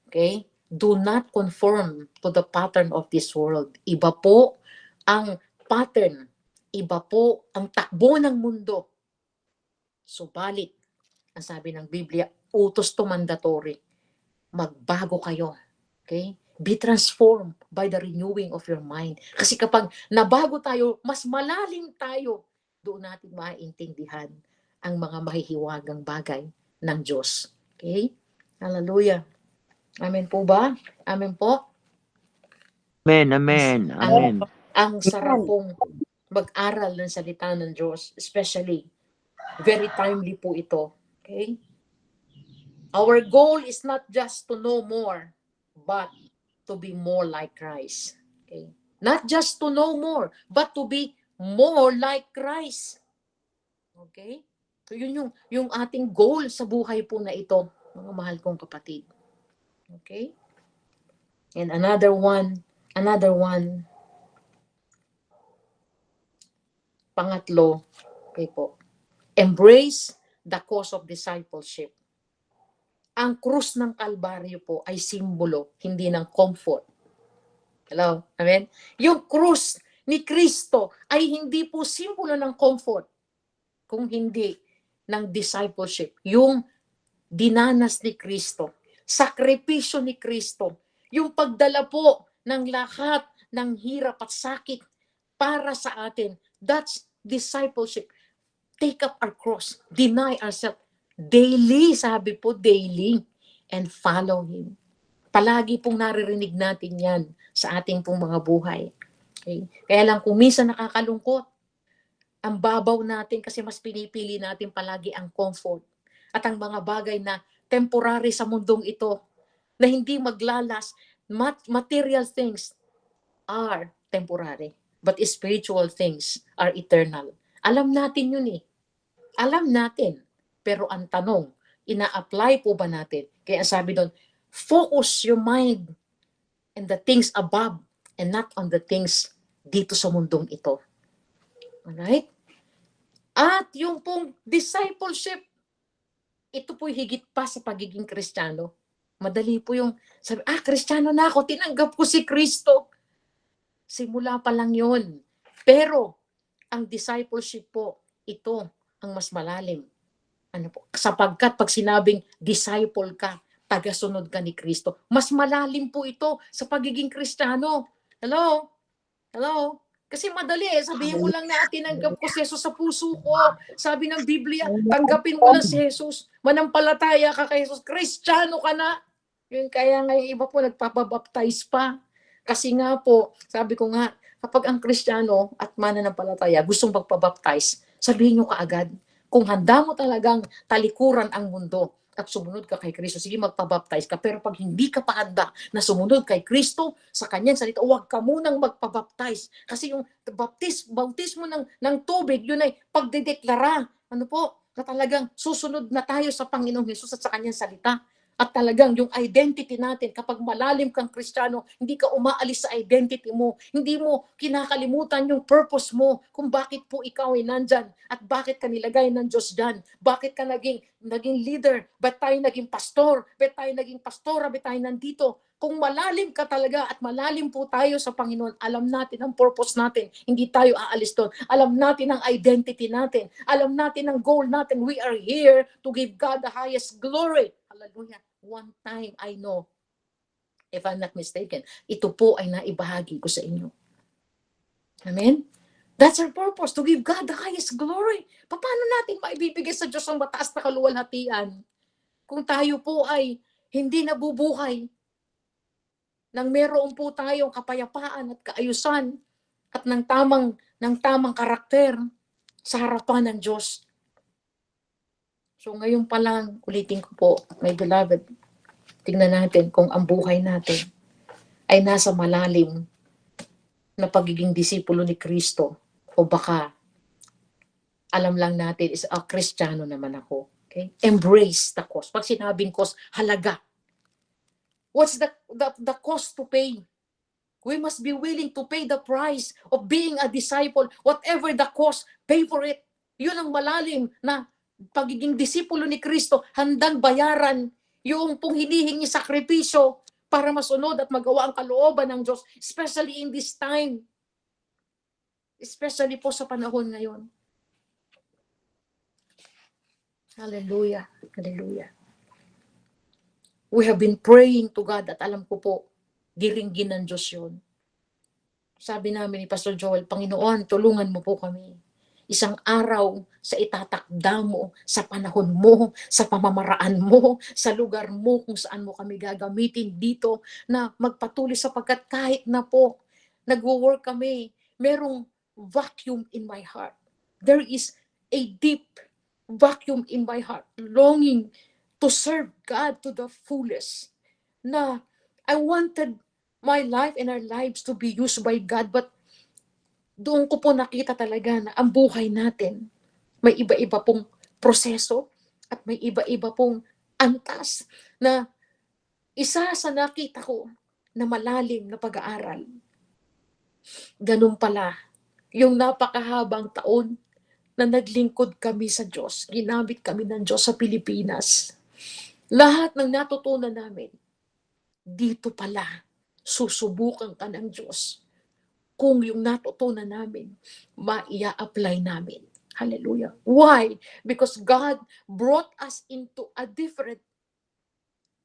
A: Okay? Do not conform to the pattern of this world. Iba po ang pattern. Iba po ang takbo ng mundo. Subalit, ang sabi ng Biblia, utos to mandatory. Magbago kayo. Okay? Be transformed by the renewing of your mind. Kasi kapag nabago tayo, mas malalim tayo doon natin maintindihan ang mga mahihiwagang bagay ng Diyos. Okay? Hallelujah. Amen po ba? Amen po?
B: Amen, amen, amen.
A: Ang sarap pong mag-aral ng salita ng Diyos, especially, very timely po ito. Okay? Our goal is not just to know more, but to be more like Christ. Okay? Not just to know more, but to be more like Christ. Okay? So yun yung ating goal sa buhay po na ito, mga mahal kong kapatid. Okay? And another one, pangatlo, okay po, embrace the cause of discipleship. Ang krus ng Kalbaryo po ay simbolo, hindi ng comfort. Hello? Amen? Yung krus ni Kristo ay hindi po simbolo ng comfort, kung hindi ng discipleship. Yung dinanas ni Kristo, sakripisyo ni Kristo, yung pagdala po ng lahat ng hirap at sakit para sa atin. That's discipleship. Take up our cross, deny ourselves daily, sabi po, daily, and follow Him. Palagi pong naririnig natin yan sa ating pong mga buhay. Okay? Kaya lang kung minsan nakakalungkot, ang babaw natin kasi mas pinipili natin palagi ang comfort at ang mga bagay na temporary sa mundong ito na hindi maglalas. Material things are temporary, but spiritual things are eternal. Alam natin yun eh. Alam natin. Pero ang tanong, ina-apply po ba natin? Kaya sabi doon, focus your mind on the things above and not on the things dito sa mundong ito. Alright? At yung pong discipleship, ito po'y higit pa sa pagiging Kristiyano. Madali po yung sabi, Kristiyano na ako, tinanggap ko si Kristo. Simula pa lang yun. Pero, ang discipleship po, ito ang mas malalim. Ano po? Sapagkat pag sinabing disciple ka, tagasunod ka ni Kristo, mas malalim po ito sa pagiging Kristiyano. Hello? Hello? Kasi madali sabihin mo lang na tinanggap ko si Jesus sa puso ko. Sabi ng Biblia, tanggapin mo lang si Jesus. Manampalataya ka kay Jesus. Kristiyano ka na. Yun kaya nga yung iba po nagpapabaptize pa. Kasi nga po, sabi ko nga, kapag ang Kristiyano at mananampalataya gustong magpabaptize, sabihin nyo kaagad, kung handa mo talagang talikuran ang mundo at sumunod ka kay Kristo, sige magpabaptize ka. Pero pag hindi ka pa handa na sumunod kay Kristo sa kanyang salita, huwag ka munang magpabaptize. Kasi yung bautismo ng tubig, yun ay pagdedeklara. Ano po? Na talagang susunod na tayo sa Panginoong Hesus at sa kanyang salita. At talagang yung identity natin, kapag malalim kang Kristiyano, hindi ka umaalis sa identity mo. Hindi mo kinakalimutan yung purpose mo, kung bakit po ikaw ay nandyan at bakit ka nilagay ng Diyos dyan. Bakit ka naging leader, ba't tayo naging pastor, ba't tayo naging pastora, ba't tayo nandito. Kung malalim ka talaga at malalim po tayo sa Panginoon, alam natin ang purpose natin. Hindi tayo aalis doon. Alam natin ang identity natin. Alam natin ang goal natin. We are here to give God the highest glory. Hallelujah. One time, I know, if I'm not mistaken, ito po ay naibahagi ko sa inyo. Amen? That's our purpose, to give God the highest glory. Paano natin maibibigay sa Diyos ang mataas na kaluwalhatian kung tayo po ay hindi nabubuhay nang meron po tayong kapayapaan at kaayusan at ng tamang karakter sa harapan ng Diyos. So ngayon pa lang, ulitin ko po, my beloved, tingnan natin kung ang buhay natin ay nasa malalim na pagiging disipulo ni Kristo o baka alam lang natin is Kristiyano naman ako. Okay? Embrace the cost. Pag sinabing cost, halaga. What's the cost to pay? We must be willing to pay the price of being a disciple. Whatever the cost, pay for it. Yun ang malalim na pagiging disipulo ni Kristo, handang bayaran yung pong hinihingi sakripisyo para masunod at magawa ang kalooban ng Diyos, especially in this time. Especially po sa panahon ngayon. Hallelujah. Hallelujah. We have been praying to God at alam ko po, diringgin ng Diyos yun. Sabi namin ni Pastor Joel, Panginoon, tulungan mo po kami. isang araw sa itatakda mo, sa panahon mo, sa pamamaraan mo, sa lugar mo kung saan mo kami gagamitin dito na magpatuloy sapagkat kahit na po nagwo-work kami, merong vacuum in my heart. There is a deep vacuum in my heart, longing to serve God to the fullest. Na I wanted my life and our lives to be used by God, but doon ko po nakita talaga na ang buhay natin, may iba-iba pong proseso at may iba-iba pong antas na isa sa nakita ko na malalim na pag-aaral. Ganun pala, yung napakahabang taon na naglingkod kami sa Diyos, ginamit kami ng Diyos sa Pilipinas. Lahat ng natutunan namin, dito pala, susubukan ka ng Diyos kung yung natutunan namin, maia-apply namin. Hallelujah. Why? Because God brought us into a different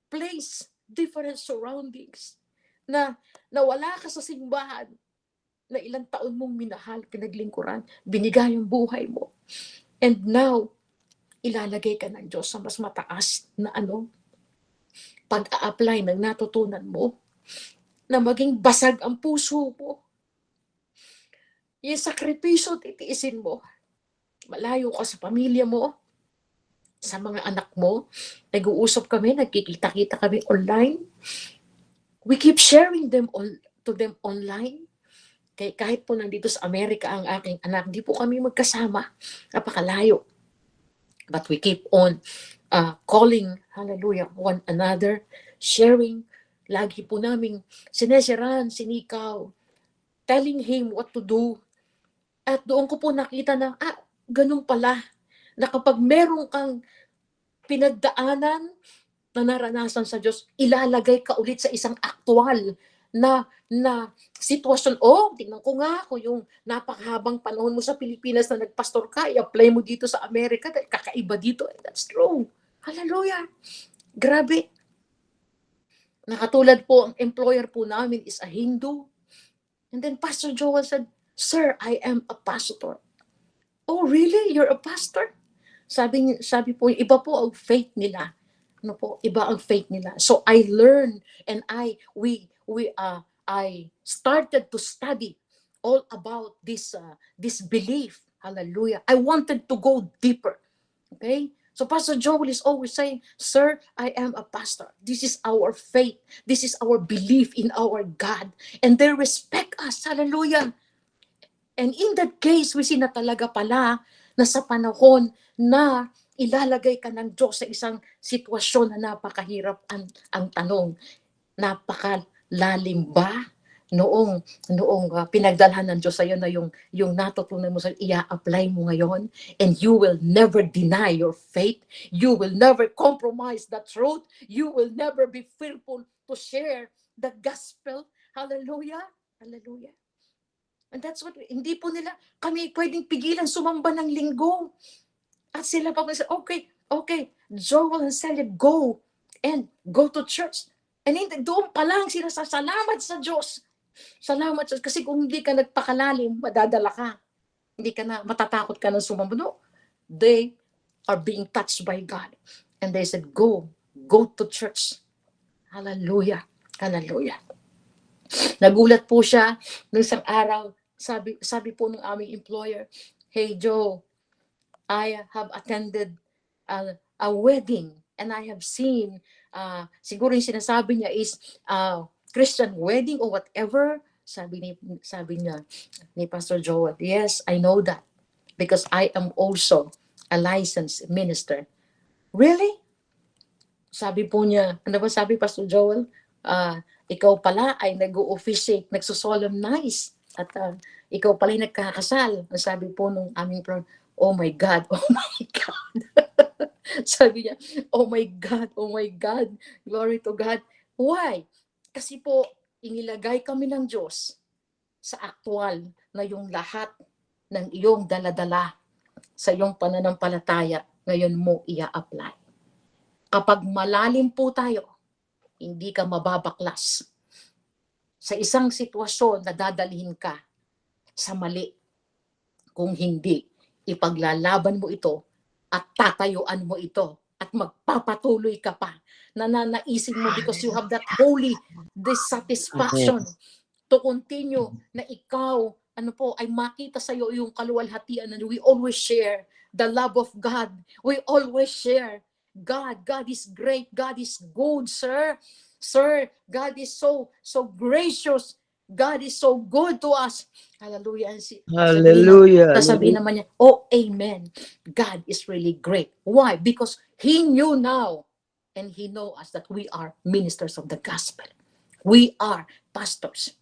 A: place, different surroundings, na nawala ka sa simbahan, na ilang taon mong minahal, pinaglingkuran, binigay yung buhay mo. And now, ilalagay ka ng Diyos sa mas mataas na pag-a-apply ng natutunan mo, na maging basag ang puso mo. Yung sakripisyo, titiisin mo. Malayo ka sa pamilya mo, sa mga anak mo. Nag-uusap kami, nagkikita-kita kami online. We keep sharing to them online. Kahit po nandito sa Amerika ang aking anak, hindi po kami magkasama. Napakalayo. But we keep on calling, hallelujah, one another, sharing. Lagi po namin sinesiran, sinikaw, telling him what to do. At doon ko po nakita na, ganun pala, na kapag meron kang pinagdaanan na naranasan sa Diyos, ilalagay ka ulit sa isang aktual na sitwasyon. Tingnan ko nga kung yung napakahabang panahon mo sa Pilipinas na nagpastor ka, i-apply mo dito sa Amerika, kakaiba dito. That's true. Hallelujah. Grabe. Nakatulad po, ang employer po namin is a Hindu. And then Pastor Joel said, "Sir, I am a pastor." "Oh, really? You're a pastor?" Sabi po, iba po ang faith nila. Iba ang faith nila. So I learned and I started to study all about this belief. Hallelujah. I wanted to go deeper. Okay? So Pastor Joel is always saying, "Sir, I am a pastor. This is our faith. This is our belief in our God." And they respect us. Hallelujah. And in that case, we see na talaga pala na sa panahon na ilalagay ka ng Diyos sa isang sitwasyon na napakahirap, ang tanong, napakalalim ba noong pinagdalhan ng Diyos sa iyo na yung natutunan mo sa ia-apply mo ngayon, and you will never deny your faith, you will never compromise the truth, you will never be fearful to share the gospel. Hallelujah. Hallelujah. And that's what, hindi po nila kami pwedeng pigilan sumamba ng linggo. At sila pa okay, Joel and Celia, go to church. And doon pa lang sila salamat sa Diyos. Salamat sa Diyos. Kasi kung hindi ka nagpakalalim, madadala ka. Hindi ka na, matatakot ka na sumamba. No, they are being touched by God. And they said, go to church. Hallelujah. Hallelujah. Nagulat po siya nung isang araw, sabi po ng aming employer, "Hey Joe, I have attended a wedding and I have seen," siguro yung sinasabi niya is Christian wedding or whatever. Sabi niya ni Pastor Joel, "Yes, I know that because I am also a licensed minister." "Really?" Sabi po niya, ano ba sabi Pastor Joel? Ikaw pala ay nag-o-officiate, nagsosolemnize, at ikaw pala ay nagkakasal. Sabi po nung aming pro, "Oh my God, oh my God." Sabi niya, oh my God, glory to God. Why? Kasi po, inilagay kami ng Diyos sa aktual na yung lahat ng iyong daladala sa iyong pananampalataya, ngayon mo ia-apply. Kapag malalim po tayo, hindi ka mababaklas sa isang sitwasyon na dadalhin ka sa mali kung hindi ipaglalaban mo ito at tatayuan mo ito at magpapatuloy ka pa. Nananaisin mo because you have that holy dissatisfaction to continue na ikaw, ay makita sa iyo yung kaluwalhatian na we always share the love of God. We always share God. God is great. God is good, sir. Sir, God is so gracious. God is so good to us. Hallelujah.
B: Hallelujah.
A: Sasabihin naman niya, oh, amen. God is really great. Why? Because He knew now and He know us that we are ministers of the gospel. We are pastors.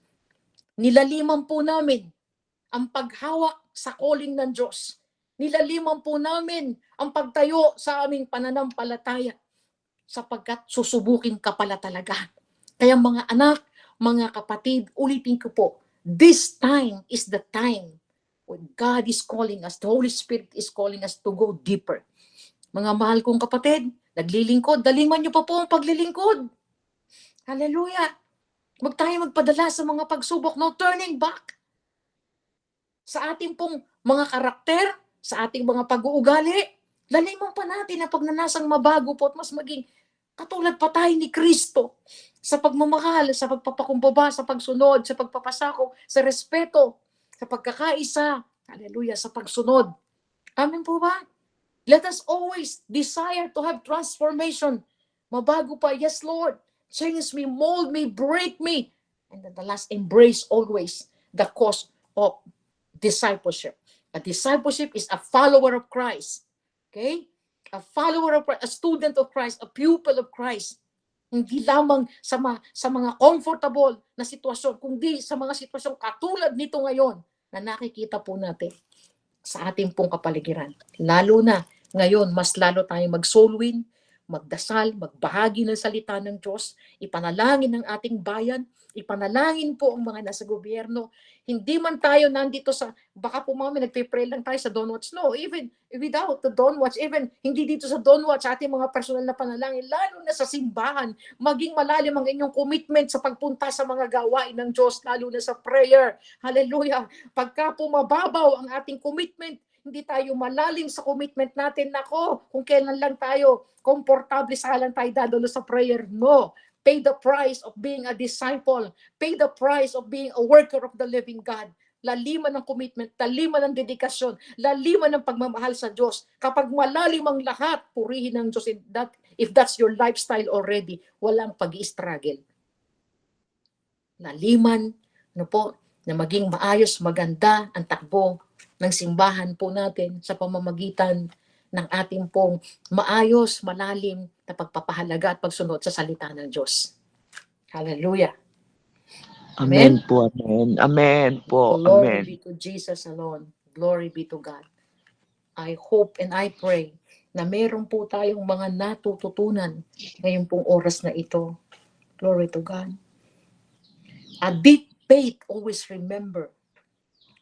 A: Nilaliman po namin ang paghawak sa calling ng Diyos. Nilaliman po namin ang pagtayo sa aming pananampalataya sapagkat susubukin ka pala talaga. Kaya mga anak, mga kapatid, ulitin ko po, this time is the time when God is calling us, the Holy Spirit is calling us to go deeper. Mga mahal kong kapatid, naglilingkod, dalingan niyo pa po ang paglilingkod. Hallelujah! Huwag tayo magpadala sa mga pagsubok, no turning back. Sa ating pong mga karakter, sa ating mga pag-uugali, laliman pa natin ang pagnanasang mabago po at mas maging katulad pa tayo ni Kristo sa pagmamahal, sa pagpapakumbaba, sa pagsunod, sa pagpapasako, sa respeto, sa pagkakaisa, hallelujah, sa pagsunod. Amen po ba? Let us always desire to have transformation. Mabago pa, yes Lord, change me, mold me, break me. And then the last, embrace always the cause of discipleship. A discipleship is a follower of Christ. Okay? A follower of Christ, a student of Christ, a pupil of Christ. Hindi lamang sa mga comfortable na sitwasyon, kundi sa mga sitwasyon katulad nito ngayon na nakikita po natin sa ating pong kapaligiran. Lalo na ngayon, mas lalo tayong mag-soul win, magdasal, magbahagi ng salita ng Diyos, ipanalangin ng ating bayan, ipanalangin po ang mga nasa gobyerno. Hindi man tayo nandito sa, baka po mga nagpe-pray lang tayo sa Don't Watch. No, even without the Don't Watch, even hindi dito sa Don't Watch, ating mga personal na panalangin, lalo na sa simbahan, maging malalim ang inyong commitment sa pagpunta sa mga gawain ng Diyos, lalo na sa prayer. Hallelujah! Pagka po mababaw ang ating commitment, hindi tayo malalim sa commitment natin, nako, kung kailan lang tayo komportable, saka lang tayo dadalo sa prayer. No. Pay the price of being a disciple. Pay the price of being a worker of the living God. Laliman ng commitment, laliman ng dedikasyon, laliman ng pagmamahal sa Diyos. Kapag malalim ang lahat, purihin ng Diyos. If that's your lifestyle already, walang pag-i-struggle. Laliman, na maging maayos, maganda ang takbo ng simbahan po natin sa pamamagitan ng ating pong maayos, malalim na pagpapahalaga at pagsunod sa salita ng Diyos. Hallelujah.
B: Amen po, amen. Amen po,
A: Glory
B: amen.
A: be to Jesus alone. Glory be to God. I hope and I pray na meron po tayong mga natututunan ngayong pong oras na ito. Glory to God. A deep faith, always remember.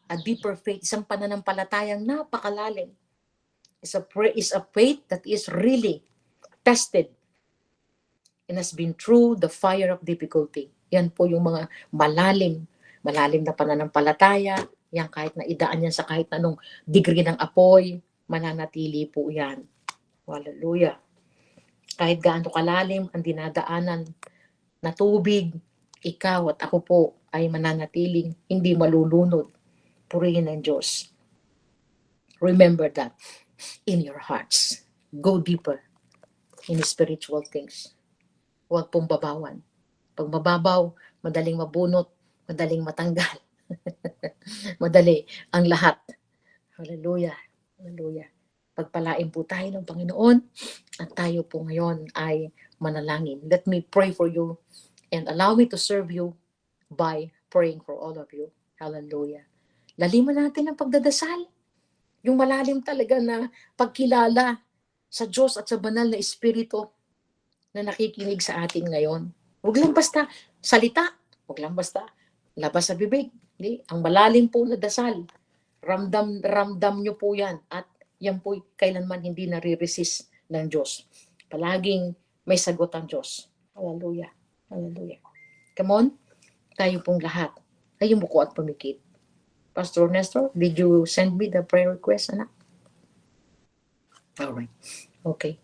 A: A deeper faith, isang pananampalatayang napakalalim. Is a faith that is really tested and has been through the fire of difficulty. Yan po yung mga malalim na pananampalataya. Yan kahit na idaan yan sa kahit anong degree ng apoy, mananatili po yan. Hallelujah. Kahit gaano kalalim ang dinadaanan na tubig, ikaw at ako po ay mananatiling hindi malulunod. Purihin ng Diyos. Remember that in your hearts. Go deeper in spiritual things. Huwag pong babawan. Pag mababaw, madaling mabunot, madaling matanggal. Madali ang lahat. Hallelujah. Hallelujah. Pagpalain po tayo ng Panginoon at tayo po ngayon ay manalangin. Let me pray for you and allow me to serve you by praying for all of you. Hallelujah. Laliman natin ang pagdadasal. Yung malalim talaga na pagkilala sa Diyos at sa banal na Espiritu na nakikinig sa atin ngayon. Huwag lang basta salita. Huwag lang basta labas sa bibig. Hindi? Ang malalim po na dasal. Ramdam nyo po yan. At yan po kailanman hindi nare-resist ng Diyos. Palaging may sagot ang Diyos. Hallelujah. Hallelujah. Come on. Tayo pong lahat ay umuko at pumikit. Pastor Nestor, did you send me the prayer request, anak? Alright. Okay.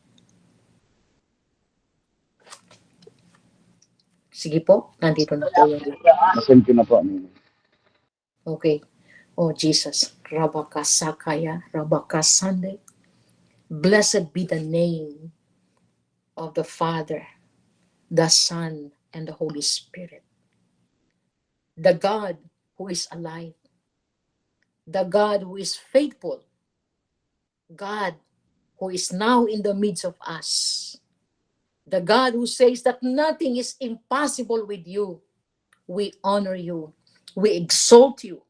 A: Sige po, nandito na po yung...
C: Nasend ko na po.
A: Okay. Oh, Jesus. Rabakasakaya, Rabakasande. Blessed be the name of the Father, the Son, and the Holy Spirit. The God who is alive. The God who is faithful. God who is now in the midst of us. The God who says that nothing is impossible with you. We honor you. We exalt you.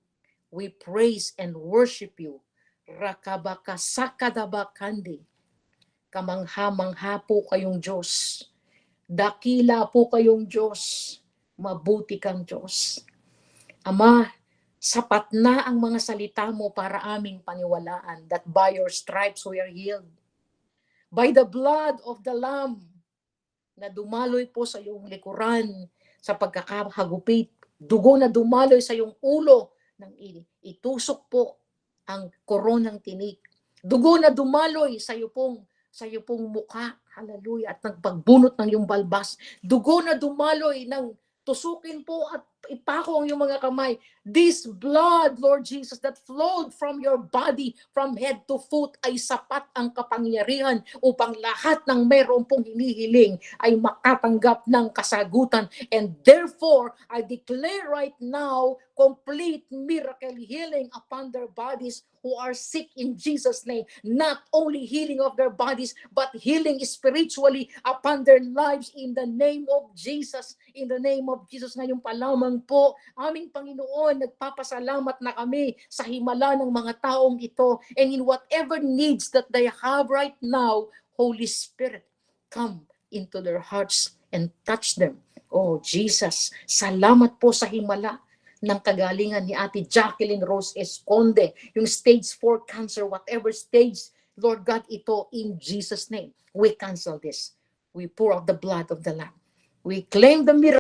A: We praise and worship you. Rakabakasakadabakandi. Kamangha-mangha po kayong Diyos. Dakila po kayong Diyos. Mabuti kang Diyos. Ama, sapat na ang mga salita mo para aming paniwalaan that by your stripes we are healed. By the blood of the Lamb na dumaloy po sa iyong likuran sa pagkakahagupit, dugo na dumaloy sa iyong ulo nang itusok po ang koronang tinik. Dugo na dumaloy sa iyo pong mukha, hallelujah, at nagpagbunot ng iyong balbas. Dugo na dumaloy ng tusukin po at ipako ang iyong mga kamay. This blood, Lord Jesus, that flowed from your body from head to foot ay sapat ang kapangyarihan upang lahat ng mayroon pong hinihiling ay makatanggap ng kasagutan. And therefore, I declare right now, complete miracle healing upon their bodies who are sick in Jesus' name. Not only healing of their bodies, but healing spiritually upon their lives in the name of Jesus. In the name of Jesus, ngayon pa lamang po, aming Panginoon, nagpapasalamat na kami sa himala ng mga taong ito. And in whatever needs that they have right now, Holy Spirit, come into their hearts and touch them. Oh, Jesus, salamat po sa himala ng kagalingan ni Ate Jacqueline Rose Esconde, yung stage 4 cancer, whatever stage, Lord God, ito in Jesus' name. We cancel this. We pour out the blood of the Lamb. We claim the miracle.